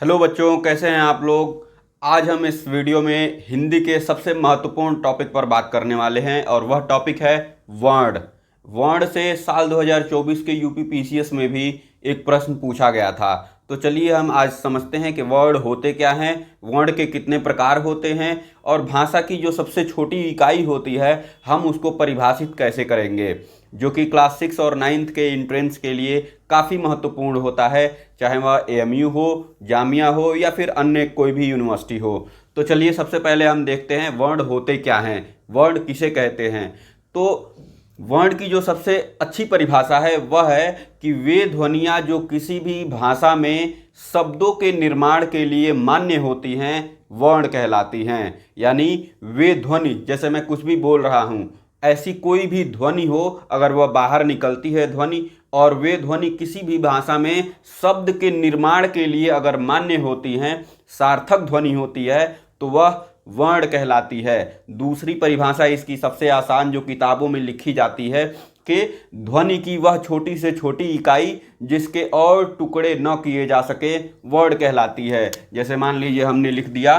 Hello बच्चों, कैसे हैं आप लोग। आज हम इस वीडियो में हिंदी के सबसे महत्वपूर्ण टॉपिक पर बात करने वाले हैं और वह टॉपिक है वर्ण। वर्ण से साल 2024 के यूपी पीसीएस में भी एक प्रश्न पूछा गया था। तो चलिए हम आज समझते हैं कि वर्ण होते क्या हैं, वर्ण के कितने प्रकार होते हैं और भाषा की जो सबसे छोटी इकाई होती है हम उसको परिभाषित कैसे करेंगे, जो कि क्लास 6 और 9th के एंट्रेंस के लिए काफ़ी महत्वपूर्ण होता है, चाहे वह एएमयू हो, जामिया हो या फिर अन्य कोई भी यूनिवर्सिटी हो। तो चलिए सबसे पहले हम देखते हैं वर्ण होते क्या हैं, वर्ण किसे कहते हैं। तो वर्ण की जो सबसे अच्छी परिभाषा है वह है कि वे ध्वनियाँ जो किसी भी भाषा में शब्दों के निर्माण के लिए मान्य होती हैं वर्ण कहलाती हैं। यानी वे ध्वनि, जैसे मैं कुछ भी बोल रहा हूँ, ऐसी कोई भी ध्वनि हो, अगर वह बाहर निकलती है ध्वनि और वे ध्वनि किसी भी भाषा में शब्द के निर्माण के लिए अगर मान्य होती हैं, सार्थक ध्वनि होती है, तो वह वर्ण कहलाती है। दूसरी परिभाषा इसकी सबसे आसान जो किताबों में लिखी जाती है कि ध्वनि की वह छोटी से छोटी इकाई जिसके और टुकड़े न किए जा सके वर्ण कहलाती है। जैसे मान लीजिए हमने लिख दिया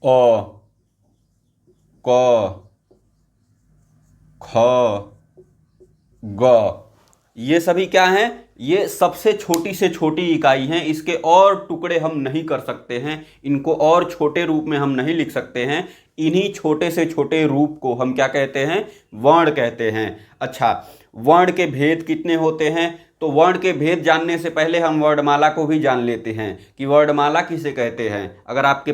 अ, क, ख, ग। ये सभी क्या हैं? ये सबसे छोटी से छोटी इकाई हैं, इसके और टुकड़े हम नहीं कर सकते हैं, इनको और छोटे रूप में हम नहीं लिख सकते हैं। इन्हीं छोटे से छोटे रूप को हम क्या कहते हैं? वर्ण कहते हैं। अच्छा, वर्ण के भेद कितने होते हैं? तो वर्ण के भेद जानने से पहले हम वर्णमाला को भी जान लेते हैं कि वर्णमाला किसे कहते हैं। अगर आपके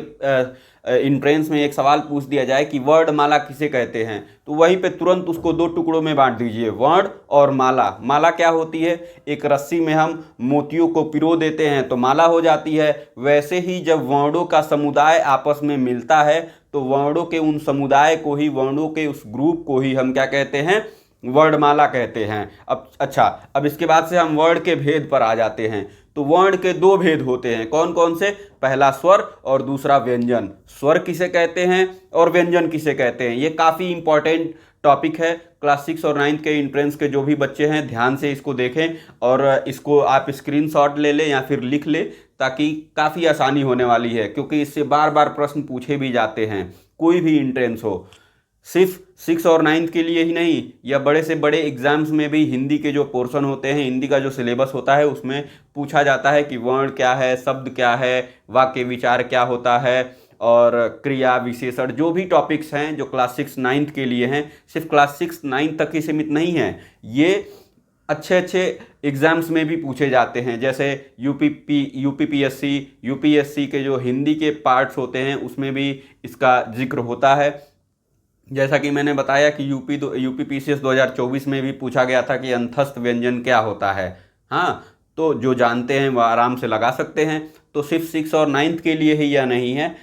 इंट्रेंस में एक सवाल पूछ दिया जाए कि वर्णमाला किसे कहते हैं, तो वहीं पे तुरंत उसको दो टुकड़ों में बांट दीजिए, वर्ण और माला। माला क्या होती है? एक रस्सी में हम मोतियों को पिरो देते हैं तो माला हो जाती है। वैसे ही जब वर्णों का समुदाय आपस में मिलता है तो वर्णों के उन समुदाय को ही, वर्णों के उस ग्रुप को ही हम क्या कहते हैं? वर्णमाला कहते हैं। अब इसके बाद से हम वर्ण के भेद पर आ जाते हैं। तो वर्ण के दो भेद होते हैं, कौन कौन से? पहला स्वर और दूसरा व्यंजन। स्वर किसे कहते हैं और व्यंजन किसे कहते हैं, ये काफ़ी इंपॉर्टेंट टॉपिक है। क्लास 6 और 9th के एंट्रेंस के जो भी बच्चे हैं ध्यान से इसको देखें और इसको आप स्क्रीनशॉट ले लें या फिर लिख लें, ताकि काफ़ी आसानी होने वाली है, क्योंकि इससे बार बार प्रश्न पूछे भी जाते हैं, कोई भी एंट्रेंस हो। सिर्फ 6 और 9th के लिए ही नहीं, या बड़े से बड़े एग्जाम्स में भी हिंदी के जो पोर्शन होते हैं, हिंदी का जो सिलेबस होता है, उसमें पूछा जाता है कि वर्ण क्या है, शब्द क्या है, वाक्य विचार क्या होता है, और क्रिया विशेषण, जो भी टॉपिक्स हैं जो क्लास 6 9th के लिए हैं, सिर्फ क्लास 6 9th तक ही सीमित नहीं है, ये अच्छे अच्छे एग्जाम्स में भी पूछे जाते हैं। जैसे यूपीपीएससी, यूपीएससी के जो हिंदी के पार्ट्स होते हैं उसमें भी इसका जिक्र होता है। जैसा कि मैंने बताया कि यूपी पीसीएस 2024 में भी पूछा गया था कि अंतस्थ व्यंजन क्या होता है। हाँ, तो जो जानते हैं वह आराम से लगा सकते हैं। तो सिर्फ 6 और 9th के लिए ही यह नहीं है,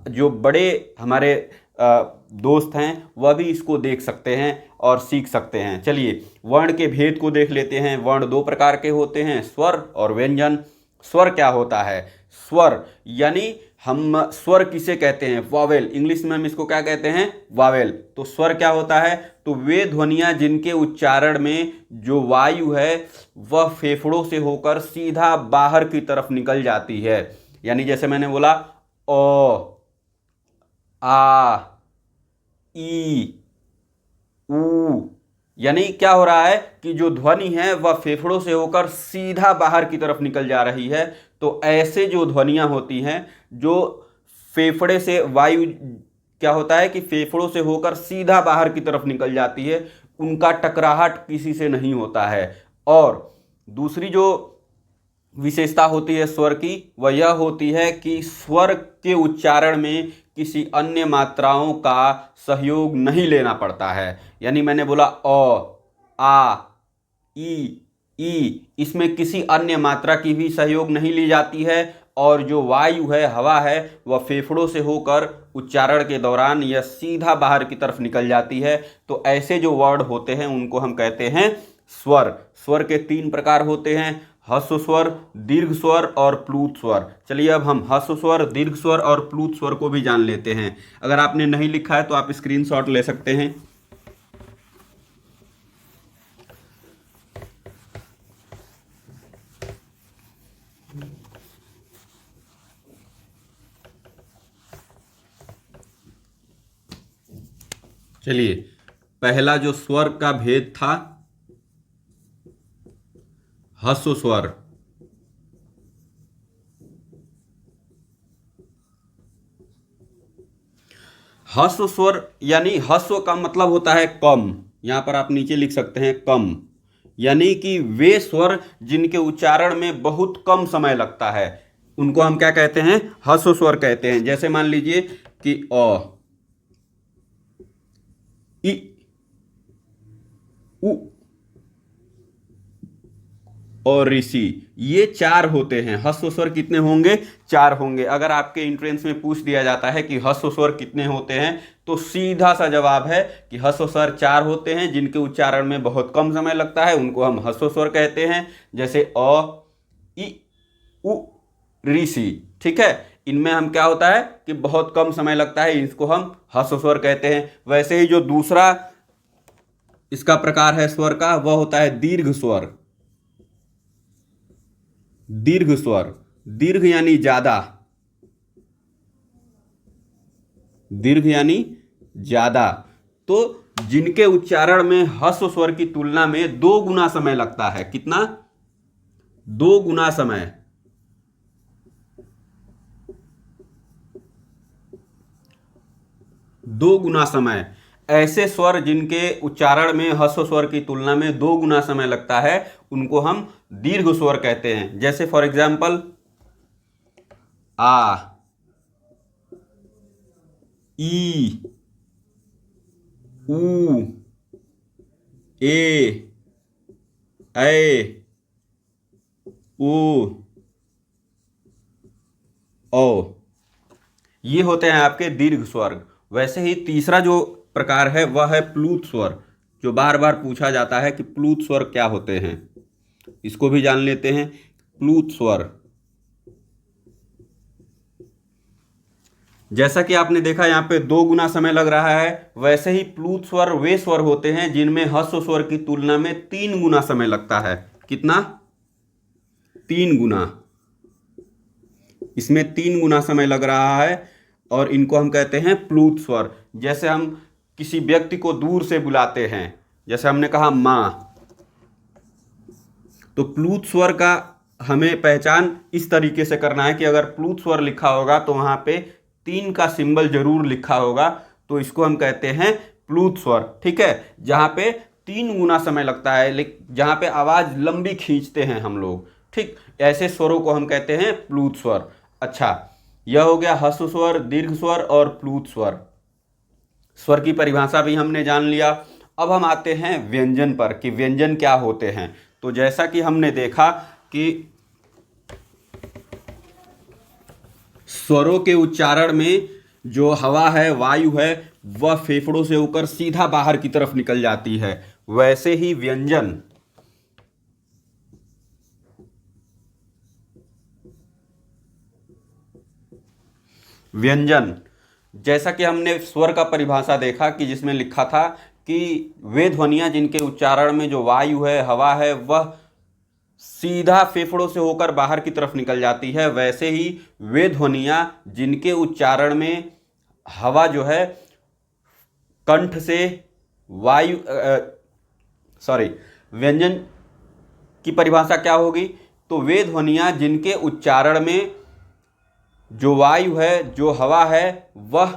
जो बड़े हमारे दोस्त हैं वह भी इसको देख सकते हैं और सीख सकते हैं। चलिए वर्ण के भेद को देख लेते हैं। वर्ण दो प्रकार के होते हैं, स्वर और व्यंजन। स्वर क्या होता है? स्वर यानी हम स्वर किसे कहते हैं? वॉवेल। इंग्लिश में हम इसको क्या कहते हैं? वॉवेल। तो स्वर क्या होता है? तो वे ध्वनियाँ जिनके उच्चारण में जो वायु है वह फेफड़ों से होकर सीधा बाहर की तरफ निकल जाती है। यानी जैसे मैंने बोला ओ, आ, ई, ऊ, यानी क्या हो रहा है कि जो ध्वनि है वह फेफड़ों से होकर सीधा बाहर की तरफ निकल जा रही है। तो ऐसे जो ध्वनियाँ होती हैं, जो फेफड़े से वायु, क्या होता है कि फेफड़ों से होकर सीधा बाहर की तरफ निकल जाती है, उनका टकराहट किसी से नहीं होता है। और दूसरी जो विशेषता होती है स्वर की, वह यह होती है कि स्वर के उच्चारण में किसी अन्य मात्राओं का सहयोग नहीं लेना पड़ता है। यानी मैंने बोला अ, आ, ई, इसमें किसी अन्य मात्रा की भी सहयोग नहीं ली जाती है, और जो वायु है, हवा है, वह फेफड़ों से होकर उच्चारण के दौरान यह सीधा बाहर की तरफ निकल जाती है। तो ऐसे जो वर्ड होते हैं उनको हम कहते हैं स्वर। स्वर के तीन प्रकार होते हैं, ह्रस्व स्वर, दीर्घ स्वर और प्लूत स्वर। चलिए अब हम ह्रस्व स्वर, दीर्घ स्वर और प्लूत स्वर को भी जान लेते हैं। अगर आपने नहीं लिखा है तो आप स्क्रीनशॉट ले सकते हैं। चलिए, पहला जो स्वर का भेद था ह्रस्व स्वर, ह्रस्व स्वर यानी ह्रस्व का मतलब होता है कम। यहां पर आप नीचे लिख सकते हैं कम, यानी कि वे स्वर जिनके उच्चारण में बहुत कम समय लगता है उनको हम क्या कहते हैं? ह्रस्व स्वर कहते हैं। जैसे मान लीजिए कि अ, इ, उ और ऋषि, ये चार होते हैं। ह्रस्व स्वर कितने होंगे? चार होंगे। अगर आपके एंट्रेंस में पूछ दिया जाता है कि ह्रस्व स्वर कितने होते हैं, तो सीधा सा जवाब है कि ह्रस्व स्वर चार होते हैं, जिनके उच्चारण में बहुत कम समय लगता है उनको हम ह्रस्व स्वर कहते हैं। जैसे अ, इ, उ, ऋषि। ठीक है, इनमें हम क्या होता है कि बहुत कम समय लगता है, इसको हम ह्रस्व स्वर कहते हैं। वैसे ही जो दूसरा इसका प्रकार है स्वर का, वह होता है दीर्घ स्वर। दीर्घ स्वर, दीर्घ यानी ज्यादा, दीर्घ यानी ज्यादा, तो जिनके उच्चारण में ह्रस्व स्वर की तुलना में 2 गुना समय लगता है। कितना? 2 गुना समय। 2 गुना समय। ऐसे स्वर जिनके उच्चारण में ह्रस्व स्वर की तुलना में 2 गुना समय लगता है उनको हम दीर्घ स्वर कहते हैं। जैसे फॉर एग्जाम्पल आ, ई, ऊ, ए, ऐ, ओ, ओ, ये होते हैं आपके दीर्घ स्वर। वैसे ही तीसरा जो प्रकार है वह है प्लूत स्वर, जो बार बार पूछा जाता है कि प्लूत स्वर क्या होते हैं। इसको भी जान लेते हैं। प्लूत स्वर, जैसा कि आपने देखा यहाँ पे 2 गुना समय लग रहा है, वैसे ही प्लूत स्वर वे स्वर होते हैं जिनमें ह्रस्व स्वर की तुलना में 3 गुना समय लगता है। कितना? 3 गुना। इसमें 3 गुना समय लग रहा है और इनको हम कहते हैं प्लूत स्वर। जैसे हम किसी व्यक्ति को दूर से बुलाते हैं, जैसे हमने कहा मां, तो प्लूत स्वर का हमें पहचान इस तरीके से करना है कि अगर प्लूत स्वर लिखा होगा तो वहां पे 3 का सिंबल जरूर लिखा होगा, तो इसको हम कहते हैं प्लूत स्वर। ठीक है, जहां पे 3 गुना समय लगता है, लेकिन जहां पे आवाज लंबी खींचते हैं हम लोग। ठीक, ऐसे स्वरों को हम कहते हैं प्लूत स्वर। अच्छा, यह हो गया ह्रस्व स्वर, दीर्घ स्वर और प्लूत स्वर। स्वर की परिभाषा भी हमने जान लिया। अब हम आते हैं व्यंजन पर कि व्यंजन क्या होते हैं। तो जैसा कि हमने देखा कि स्वरों के उच्चारण में जो हवा है, वायु है, वह फेफड़ों से होकर सीधा बाहर की तरफ निकल जाती है। वैसे ही व्यंजन, व्यंजन जैसा कि हमने स्वर का परिभाषा देखा कि जिसमें लिखा था कि वे ध्वनियां जिनके उच्चारण में जो वायु है, हवा है, वह सीधा फेफड़ों से होकर बाहर की तरफ निकल जाती है। वैसे ही वे ध्वनियां जिनके उच्चारण में हवा जो है कंठ से वायु सॉरी, व्यंजन की परिभाषा क्या होगी? तो वे ध्वनियां जिनके उच्चारण में जो वायु है, जो हवा है, वह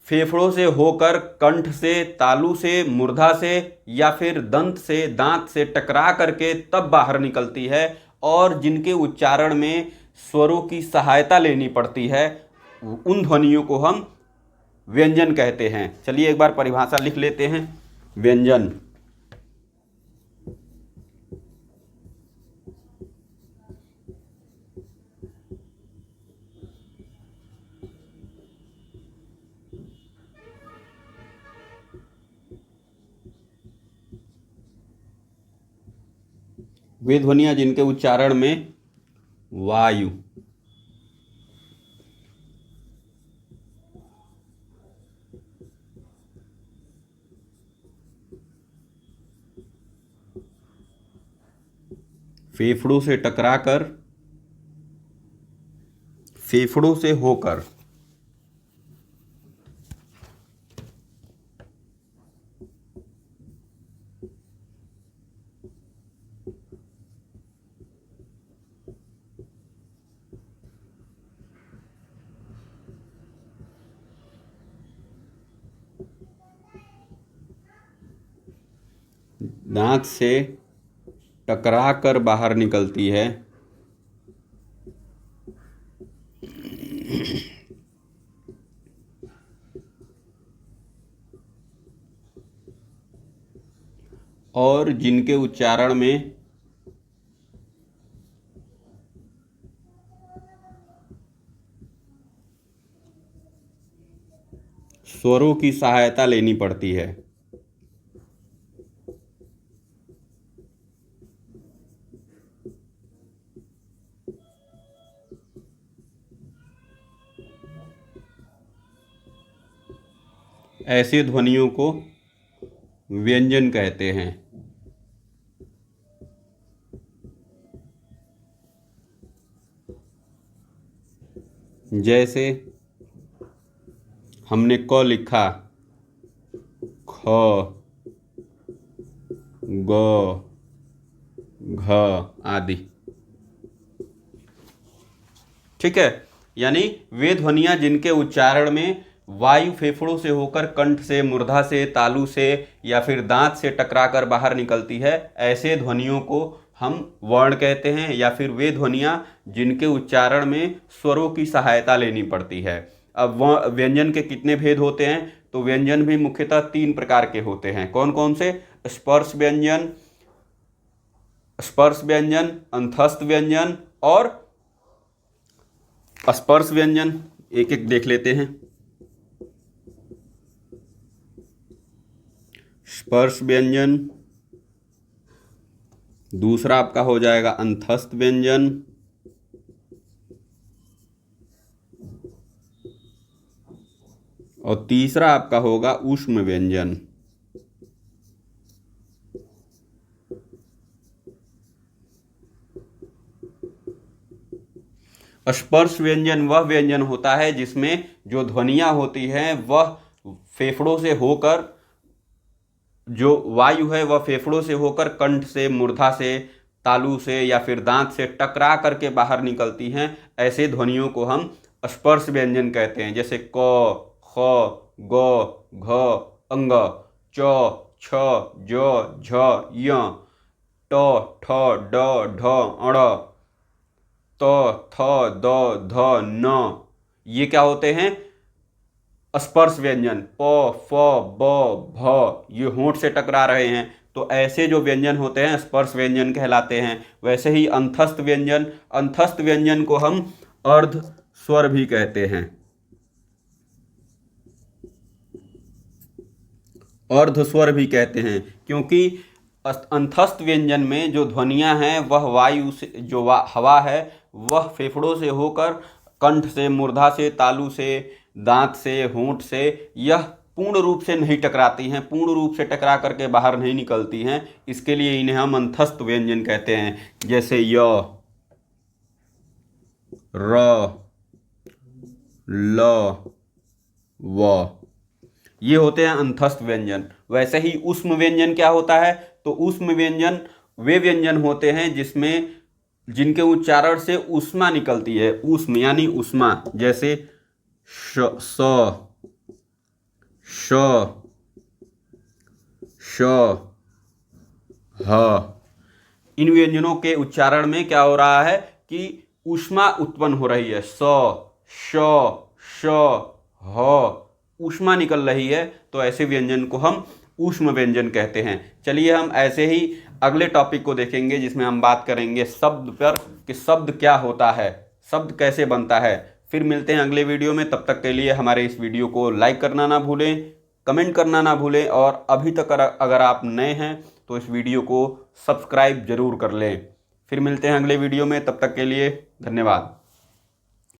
फेफड़ों से होकर कंठ से, तालू से, मूर्धा से या फिर दंत से, दांत से टकरा करके तब बाहर निकलती है, और जिनके उच्चारण में स्वरों की सहायता लेनी पड़ती है, उन ध्वनियों को हम व्यंजन कहते हैं। चलिए एक बार परिभाषा लिख लेते हैं। व्यंजन, वे ध्वनियां जिनके उच्चारण में वायु, फेफड़ों से टकराकर फेफड़ों से होकर दांत से टकरा कर बाहर निकलती है और जिनके उच्चारण में स्वरों की सहायता लेनी पड़ती है। ऐसे ध्वनियों को व्यंजन कहते हैं। जैसे हमने क लिखा, ख, ग, घ आदि। ठीक है, यानी वे ध्वनियां जिनके उच्चारण में वायु फेफड़ों से होकर कंठ से, मूर्धा से, तालु से या फिर दांत से टकराकर बाहर निकलती है, ऐसे ध्वनियों को हम वर्ण कहते हैं, या फिर वे ध्वनियां जिनके उच्चारण में स्वरों की सहायता लेनी पड़ती है। अब व्यंजन के कितने भेद होते हैं? तो व्यंजन भी मुख्यतः 3 प्रकार के होते हैं। कौन कौन से? स्पर्श व्यंजन, स्पर्श व्यंजन, अंतस्थ व्यंजन और स्पर्श व्यंजन। एक एक देख लेते हैं। स्पर्श व्यंजन, दूसरा आपका हो जाएगा अंतस्थ व्यंजन, और तीसरा आपका होगा ऊष्म व्यंजन। स्पर्श व्यंजन वह व्यंजन होता है जिसमें जो ध्वनियां होती हैं वह फेफड़ों से होकर, जो वायु है वह फेफड़ों से होकर कंठ से, मूर्धा से, तालु से या फिर दांत से टकरा करके बाहर निकलती हैं। ऐसे ध्वनियों को हम स्पर्श व्यंजन कहते हैं। जैसे क, ख, ग, घ, अंग, च, छ, ज, झ, य, ट, ठ, ड, ढ, अण, त, थ, द, ध, न। ये क्या होते हैं? स्पर्श व्यंजन। प, फ, ब, भ, ये होंठ से टकरा रहे हैं, तो ऐसे जो व्यंजन होते हैं स्पर्श व्यंजन कहलाते हैं। वैसे ही अंतस्थ व्यंजन, अंतस्थ व्यंजन को हम अर्ध स्वर भी कहते हैं। अर्ध स्वर भी कहते हैं क्योंकि अंतस्थ व्यंजन में जो ध्वनियां हैं वह वायु से, जो हवा है वह फेफड़ों से होकर कंठ से, मूर्धा से, तालु से, दांत से, होंठ से यह पूर्ण रूप से नहीं टकराती हैं, पूर्ण रूप से टकरा करके बाहर नहीं निकलती हैं। इसके लिए इन्हें हम अंतस्थ व्यंजन कहते हैं। जैसे य, र, ल, व, ये होते हैं अंतस्थ व्यंजन। वैसे ही ऊष्म व्यंजन क्या होता है? तो ऊष्म व्यंजन वे व्यंजन होते हैं जिसमें जिनके उच्चारण से ऊष्मा निकलती है। ऊष्म यानी ऊष्मा। जैसे श, स, श, श, ह। इन व्यंजनों के उच्चारण में क्या हो रहा है कि ऊष्मा उत्पन्न हो रही है। स, श, श, ह, ऊष्मा निकल रही है, तो ऐसे व्यंजन को हम ऊष्म व्यंजन कहते हैं। चलिए हम ऐसे ही अगले टॉपिक को देखेंगे जिसमें हम बात करेंगे शब्द पर, कि शब्द क्या होता है, शब्द कैसे बनता है। फिर मिलते हैं अगले वीडियो में। तब तक के लिए हमारे इस वीडियो को लाइक करना ना भूलें, कमेंट करना ना भूलें, और अभी तक अगर आप नए हैं तो इस वीडियो को सब्सक्राइब जरूर कर लें। फिर मिलते हैं अगले वीडियो में। तब तक के लिए धन्यवाद।